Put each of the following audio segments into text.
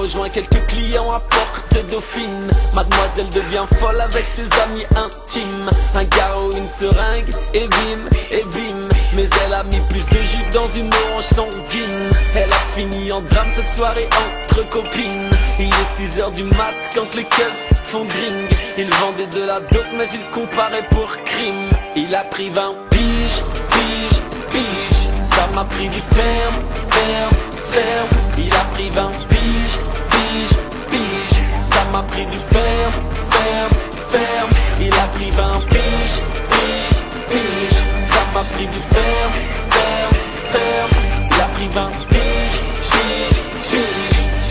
rejoint quelques clients à Porte Dauphine. Mademoiselle devient folle avec ses amis intimes. Un garrot, une seringue, et bim. Mais elle a mis plus de jus dans une orange sanguine. Elle a fini en drame cette soirée entre copines. Il est 6h du mat quand les keufs font dring. Il vendait de la dope mais il comparait pour crime. Il a pris 20 piges. Ça m'a pris du ferme. Il a pris 20 piges. Ça m'a pris du ferme. Il a pris 20 piges. Ça m'a pris du ferme. Il a pris 20 piges.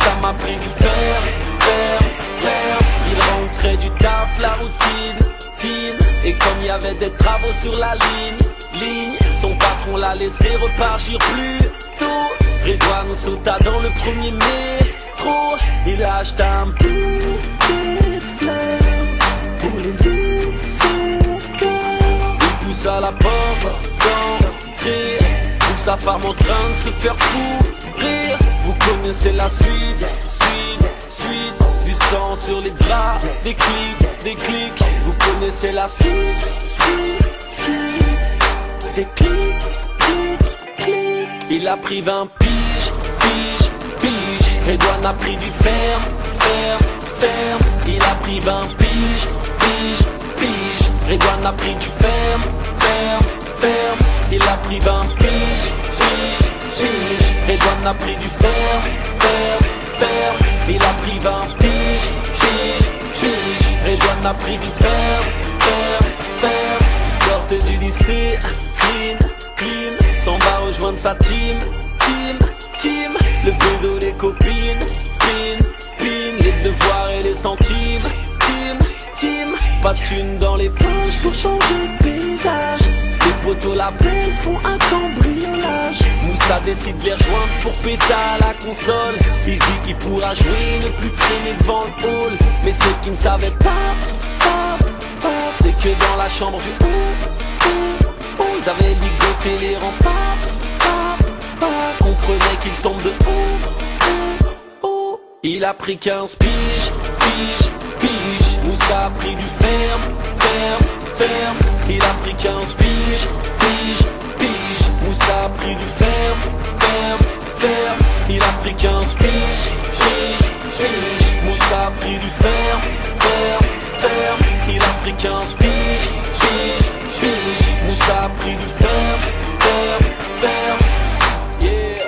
Ça m'a pris du ferme. Il rentrait du taf, la routine. Et comme il y avait des travaux sur la ligne, son patron l'a laissé repartir plus tôt. Redouane sauta dans le premier métro. Il a acheté un bouquet de fleurs pour les lieux de son cœur. Il poussa la porte d'entrée, trouve sa femme en train de se faire rire. Vous connaissez la suite. Du sang sur les draps, des clics. Vous connaissez la suite. Des clics. Il a pris 20 piges. Redouane a pris du ferme. Il a pris 20 piges. Redouane a pris du ferme. Il a pris 20 piges. Redouane a pris du ferme. Il a pris 20 piges. Redouane a pris du ferme. Il sortait du lycée, clean. S'en va rejoindre sa team. Le bédo, les copines, pin. Les devoirs et les centimes, team. Pas de thunes dans les poches pour changer de paysage. Les potos la belle font un cambriolage. Moussa décide de les rejoindre pour péter à la console. Il dit qu'il pourra jouer, ne plus traîner devant le hall. Mais ce qu'il ne savait pas, c'est que dans la chambre du haut, ils avaient ligoté les remparts. Comprenait qu'il tombe de haut. Il a pris 15 piges. Moussa a pris du ferme. Il a pris 15 piges. Moussa a pris du ferme. Il a pris 15 piges. Moussa a pris du ferme. Il a pris 15 piges. Moussa a pris du ferme. Yeah.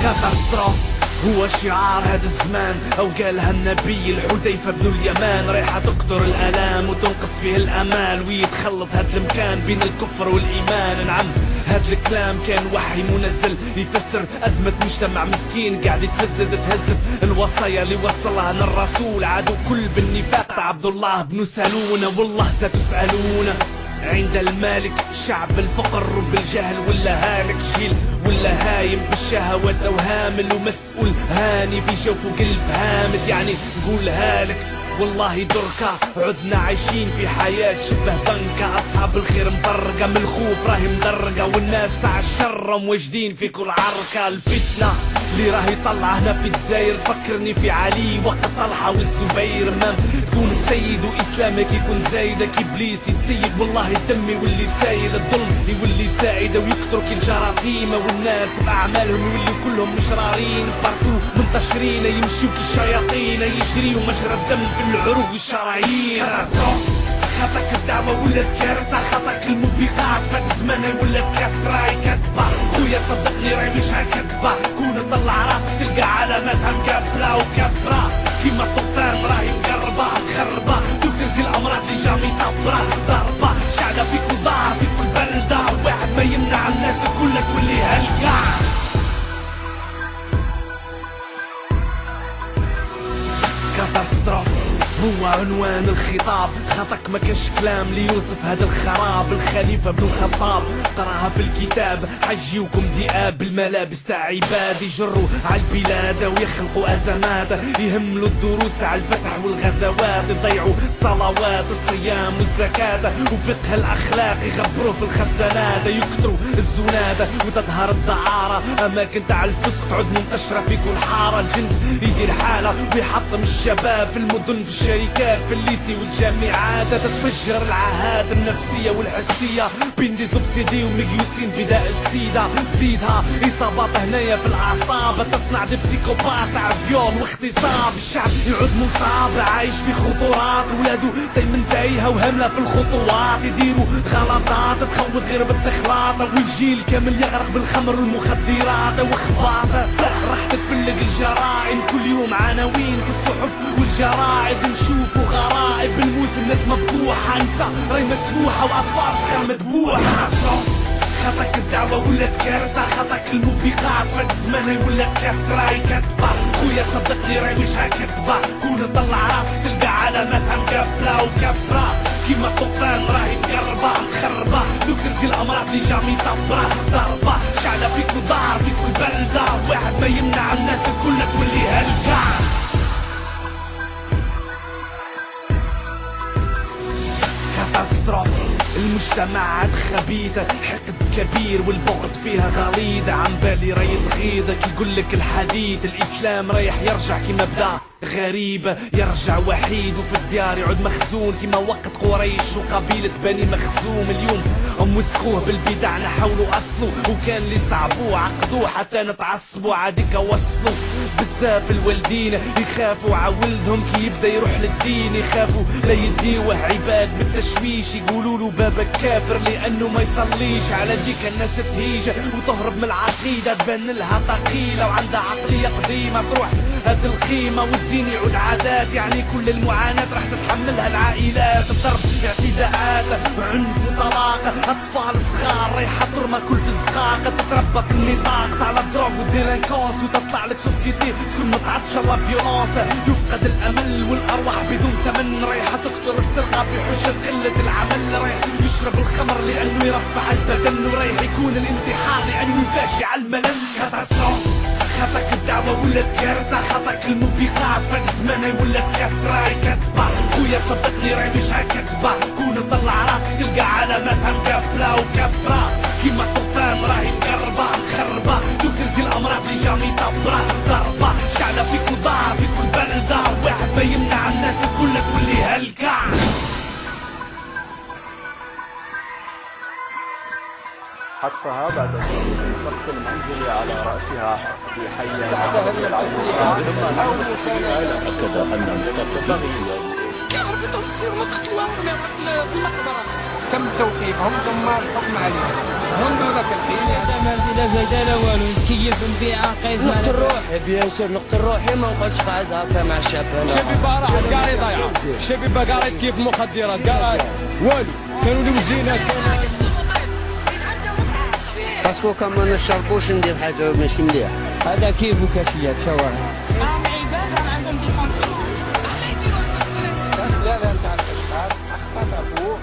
كاتاستروف هو شعار هذا الزمان، أو قالها النبي الحذيفة بن اليمان. ريحة تقطر الآلام وتنقص فيه الأمال، ويتخلط هذا المكان بين الكفر والإيمان. نعم هذا الكلام كان وحي منزل يفسر أزمة مجتمع مسكين قاعد يتفسد تهزت الوصايا اللي وصلها للرسول. عادوا كل بالنفاق عبد الله بن سالون، والله ستسألون عند المالك شعب الفقر وبالجهل ولا هالك، جيل ولا هايم بالشهوات او هامل ومسؤول هاني في جوف وقلب هامد. يعني نقولها لك والله دركا عدنا عايشين في حياة شبه ضنكة. أصحاب الخير مطرقة من الخوف راهي مدرقة، والناس تاع الشر مواجدين في كل عركة. الفتنة اللي راه يطلع هنا في الجزائر تفكرني في علي وقت طلحة والزبير. مام تكون السيد وإسلامك يكون زايدة كإبليس يتسيد والله الدم يولي سايل، الظلم يولي سائدة ويكثروا كل جراثيمة، والناس بأعمالهم يولي كلهم مشرارين بارتو منتشرين يمشيو كالشياطين يجريو مجرى الدم في العروق والشرايين. خطك الدعوة ولات كارثة، خطك الموبقات فات الزمان ولات كثرة كذبة. خويا صدقني راهي مش هكذبة، كون طلع راسك تلقى علاماتها مقابلة وكبرة كيما الطوفان راهي مقربة مخربة، دوك تنزل الأمراض اللي جامي طبرة ضربة شعلة في كل دار في كل بلدة، واحد ما يمنع الناس الكل تولي هلقة. كاتاستروف هو عنوان الخطاب، خطك ما كاش كلام ليوصف هذا الخراب. الخليفة بن الخطاب قراها في الكتاب، حيجيوكم ذئاب بالملابس تاع عباد يجروا على البلاد ويخلقوا ازمات، يهملوا الدروس تاع الفتح والغزوات، يضيعوا الصلوات الصيام والزكاة وفقه الاخلاق يغبروه في الخزانات، يكثروا الزنادة وتظهر الدعارة، اماكن تاع الفسق تعود منتشرة في كل حارة، الجنس يدير حالة ويحطم الشباب في المدن في الشركات في الليسي والجامعات، تتفجر العاهات النفسية والحسية بين دي زوبسيدي ومقيوسين بداء السيدة، زيدها إصابات هنايا في الأعصاب تصنع دي بسيكوبات تاع فيول واغتصاب، الشعب يعود مصاب عايش في خطورات، ولادو دايما تايهة وهملة في الخطوات، يديروا غلطات تخوض غير بالتخلاط، والجيل كامل يغرق بالخمر والمخدرات وخباط، راح تتفلق الجرائم كل يوم عناوين في الصحف والجرائد، نشوفوا غرائب بالموس الناس مذبوحة، نساء راهي مسفوحة وأطفال صغار مذبوحة. خطك الدعوة ولات كارثة، خطك الموبقات فات الزمان ولات كثرة كذبة. خويا صدقني راهي مش هكذبة، كون طلع راسك تلقى علاماتها مقابلة وكبرة كيما الطوفان راهي مقربة مخربة، دوك تنزل الأمراض اللي جامي طبرة ضربة شعلة في كل دار في كل بلدة، واحد ما يمنع الناس الكل تولي هلقة. كاتاستروف المجتمعات خبيثة، حقد كبير والبغض فيها غليظ، عم بالي راهي تغيظك يقولك الحديث الإسلام رايح يرجع كيما بدا غريبة، يرجع وحيد وفي الديار يعود مخزون كيما وقت قريش وقبيلة بني مخزوم. اليوم وسخوه بالبدع نحاولوا أصلوا، وكان اللي صعبوه عقدوه حتى نتعصبوا عاديك وصلوا. بزاف الوالدين يخافوا عولدهم كي يبدا يروح للدين، يخافوا لا يديوه عباد بالتشويش، يقولوا له بابك كافر لأنه ما يصليش، على ديك الناس تهيج وتهرب من العقيدة تبان لها ثقيلة وعندها عقلية قديمة تروح هاد القيمة، والدين يعود عادات يعني كل المعاناة راح تتحملها العائلات، الضرب اعتداءات عنف وطلاق، أطفال صغار رايحة ترمى كل في الزقاق، تتربى في النطاق تاع الدروغ والديلانكونس، وتطلع لك سوسيتي تكون متعطشة لا فيولونس، يفقد الأمل والأرواح بدون ثمن، رايحة تكثر السرقة بحجة قلة العمل، رايح يشرب الخمر لأنه يرفع البدن، ورايح يكون الانتحار لأنه يفاجئ الملل. كاتاستروف خطك الدعوة ولات كارثة، خطك الموبقات فات الزمان ولات كثرة كذبة. خويا صدقني راهي مش هكذبة، كون طلع راسك تلقى علاماتها مقابلة وكبرة كيما الطوفان راهي مقربة مخربة، دوك تنزل الأمراض اللي جامي طبرة ضربة شعلة في كل دار في كل بلدة، واحد ما يمنع الناس الكل تولي هلكة. حتفها بعد الضغط المنزلي على رأسها في حي تعتهد التصريحات أكد أن كيهربطوا يصيروا نقتلوهم في المقبرة، تم توقيفهم ثم الحكم عليهم منذ ذاك الحين. ما في لا فايدة لا والو، نتكيف نبيع قيس نقتل روحي بيان سور نقتل روحي، ما نقعدش قاعد هكا مع الشعب هنا. شبيبة راحت كاري ضايعة، شبيبة قاريت كيف مخدرات قاريت والو، كانوا الوزينات باسكو كان ما نشربوش ندير حاجة ماشي مليح. هذا كيف وكاشيات شوارع راهم عباد راهم عندهم دي سونتيمون. لا انت عارف اخطات فوق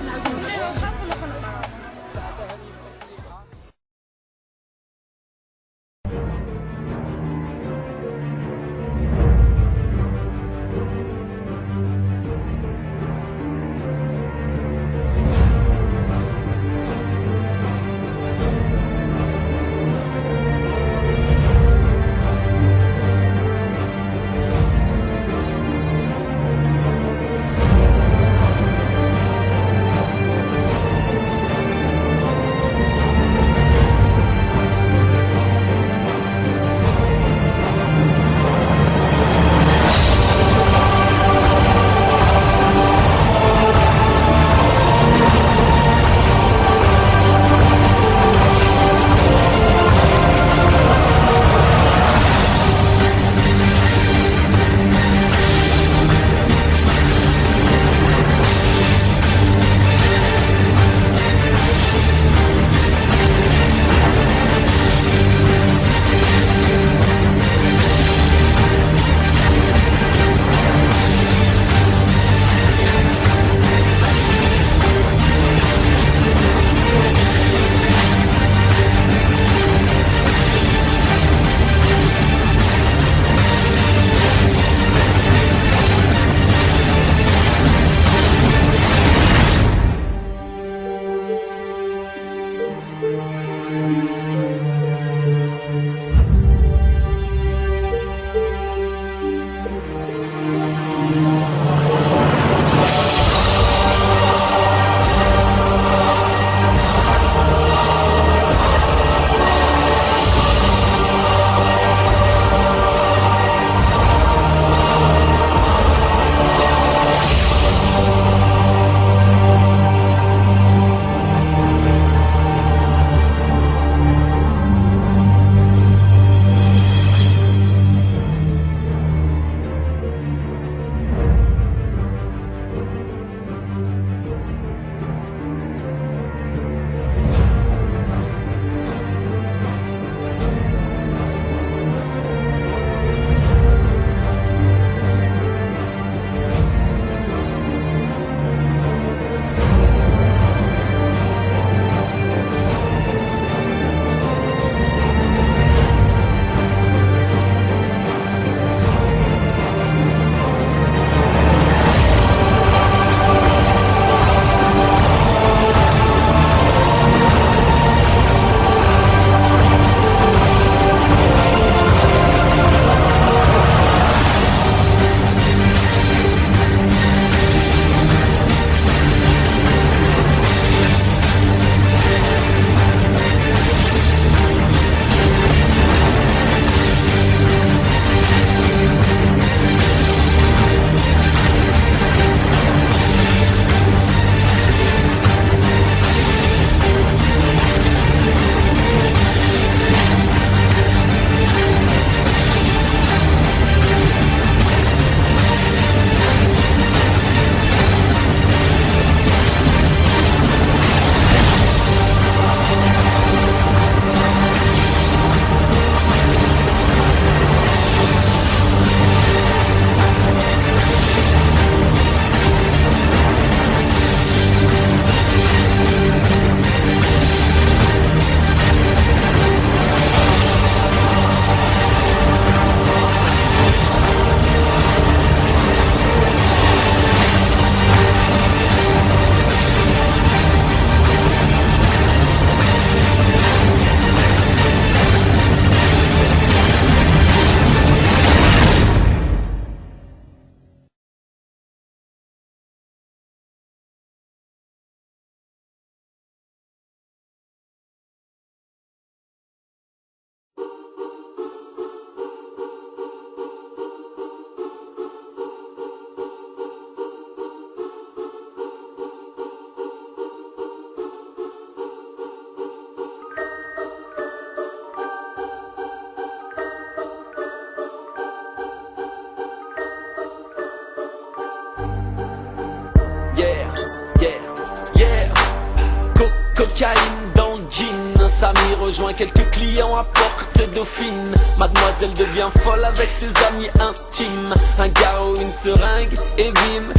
cocaïne dans le jean. Samy rejoint quelques clients à Porte Dauphine. Mademoiselle devient folle avec ses amis intimes. Un garrot, une seringue, et bim.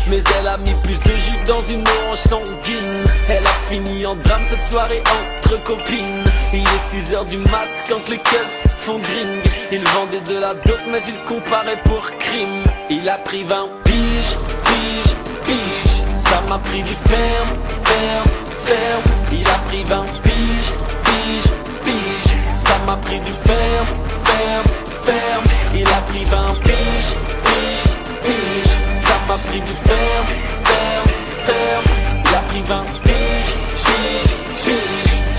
Mais elle a mis plus de jus dans une orange sanguine. Elle a fini en drame cette soirée entre copines. Il est 6h du mat quand les keufs font dring. Il vendait de la dope mais il comparait pour crime. Il a pris 20 piges. Ça m'a pris du ferme. Il a pris 20 piges. Ça m'a pris du ferme. Il a pris 20 piges. Ça m'a pris du ferme. Il a pris 20 piges.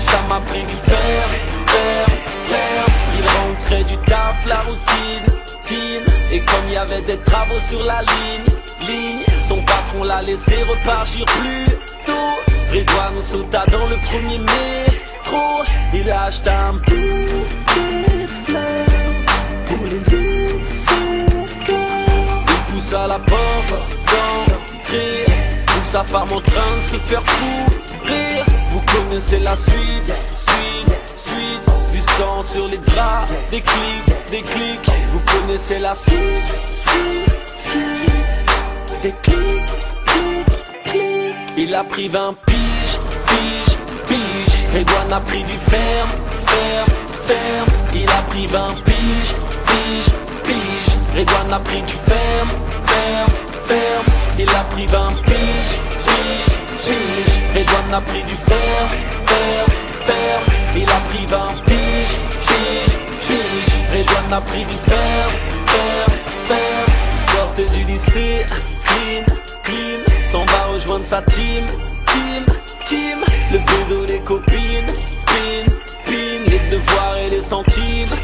Ça m'a pris du ferme. Il rentrait du taf, la routine. Et comme il y avait des travaux sur la ligne, son patron l'a laissé repartir plus tôt. Redouane sauta dans le premier métro. Il a acheté un bouquet de fleurs pour les lieux de son cœur. Il poussa la porte d'entrée, trouve sa femme en train de se faire rire. Vous connaissez la suite. Du sang sur les draps, des clics. Vous connaissez la suite. Des clics. Il a pris 20 piges. Redouane a pris du ferme. Il a pris 20 piges. Redouane a pris du ferme. Il a pris 20 piges. Redouane a pris du ferme. Il a pris 20 piges. Redouane a pris du ferme. Il sortait du lycée, clean. S'en va rejoindre sa team. Le bédo, les copines, pin. Les devoirs et les centimes,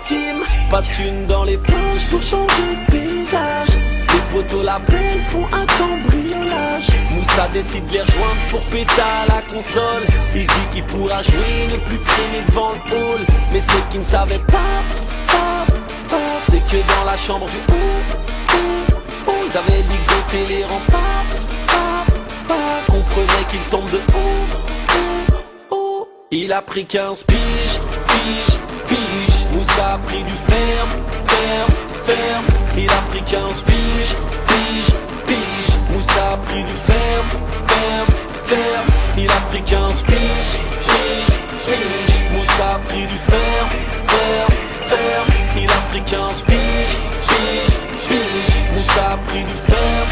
team. Pas de thunes dans les poches pour changer de paysage. Les potos la belle font un cambriolage. Moussa décide de les rejoindre pour péter à la console. Il dit qu'il pourra jouer, ne plus traîner devant le hall. Mais ce qu'il ne savait pas, c'est que dans la chambre du haut, ils avaient ligoté les remparts. Comprenait qu'il tombe de haut. Il a pris 15 piges. Moussa a pris du ferme. Il a pris 15 piges. Moussa a pris du ferme. Il a pris 15 piges. Moussa a pris du ferme. Il a pris 15 piges. Moussa a pris du ferme.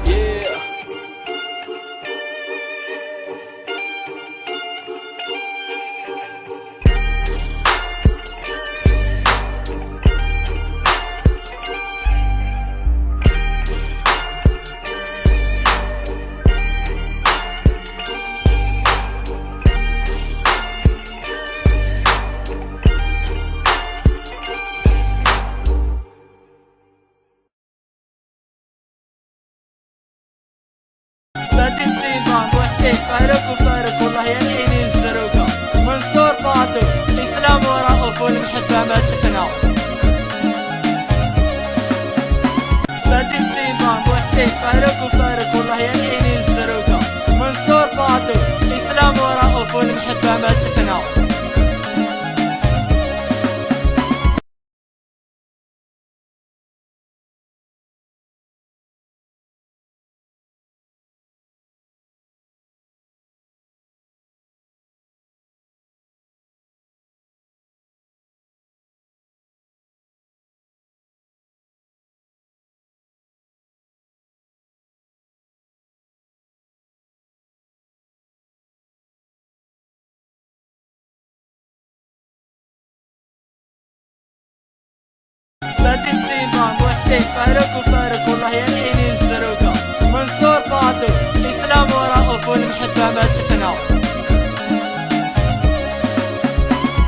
Yeah. فارق والله يا العينين الزروقة منصور باطل الإسلام ورؤوف والمحبة ما تقنع بدر السيبان وحسين فارق والله يا العينين الزروقة منصور باطل الإسلام ورؤوف والمحبة ما تقنع بدر السيبان وحسين فارق